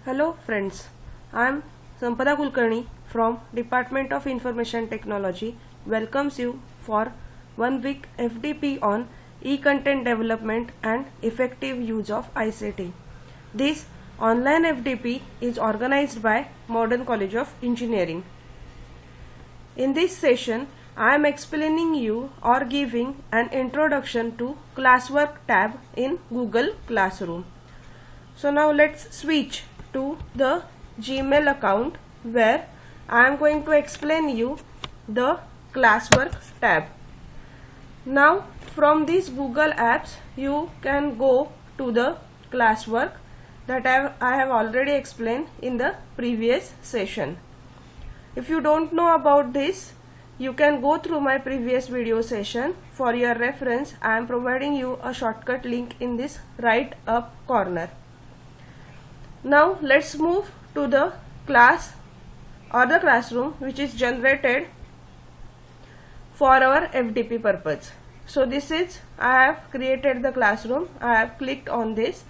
Hello friends, I am Sampada Kulkarni from Department of Information Technology welcomes you for 1 week FDP on e-content development and effective use of ICT. This online FDP is organized by Modern College of Engineering. In this session, I am explaining you or giving an introduction to Classwork tab in Google Classroom. So now let's switch to the Gmail account where I am going to explain you the Classwork tab. Now from these Google apps you can go to the Classwork that I have already explained in the previous session. If you don't know about this, you can go through my previous video session. For your reference, I am providing you a shortcut link in this right up corner. Now let's move to the class or the classroom which is generated for our FDP purpose. So this is, I have created the classroom, I have clicked on this,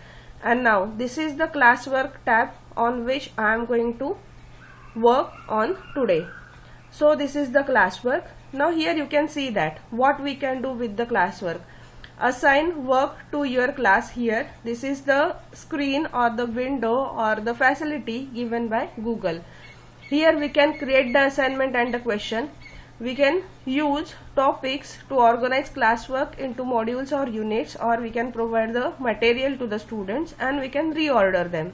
and now this is the Classwork tab on which I am going to work on today. So this is the Classwork. Now here you can see that what we can do with the Classwork. Assign work to your class here. This is the screen or the window or the facility given by Google. Here we can create the assignment and the question. We can use topics to organize classwork into modules or units, or we can provide the material to the students and we can reorder them.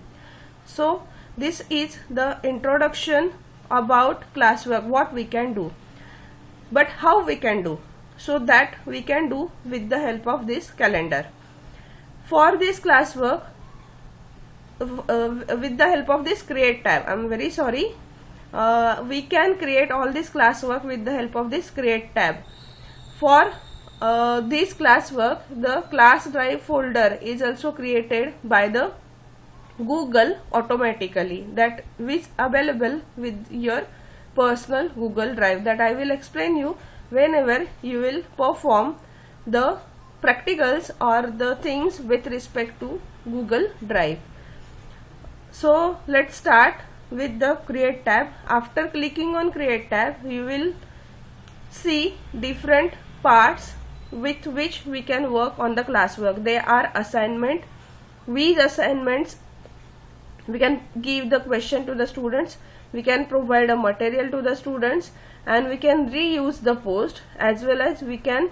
So this is the introduction about classwork, what we can do. But how we can do? So that we can do with the help of this calendar. For this classwork, with the help of this create tab, I am very sorry, we can create all this classwork with the help of this create tab. For this classwork, the class drive folder is also created by the Google automatically, that is available with your personal Google Drive, that I will explain you whenever you will perform the practicals or the things with respect to Google Drive. So let's start with the create tab. After clicking on create tab, you will see different parts with which we can work on the classwork. They are assignment. With assignments, we can give the question to the students, we can provide a material to the students, and we can reuse the post, as well as we can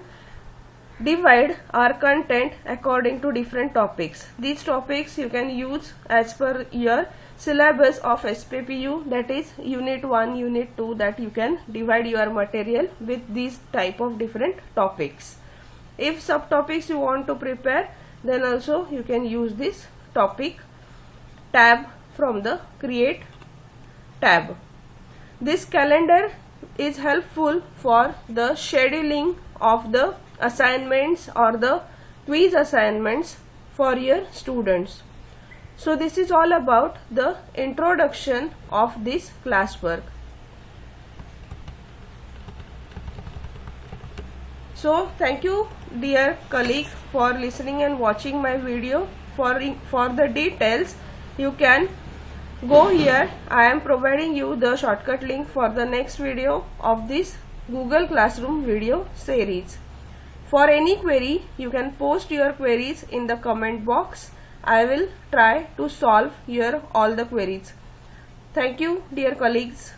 divide our content according to different topics. These topics you can use as per your syllabus of SPPU, that is unit 1, unit 2, that you can divide your material with these type of different topics. If subtopics you want to prepare, then also you can use this topic tab from the create tab. This calendar is helpful for the scheduling of the assignments or the quiz assignments for your students. So this is all about the introduction of this classwork. So thank you dear colleague for listening and watching my video. For the details, you can go here. I am providing you the shortcut link for the next video of this Google Classroom video series. For any query, you can post your queries in the comment box. I will try to solve your all the queries. Thank you dear colleagues.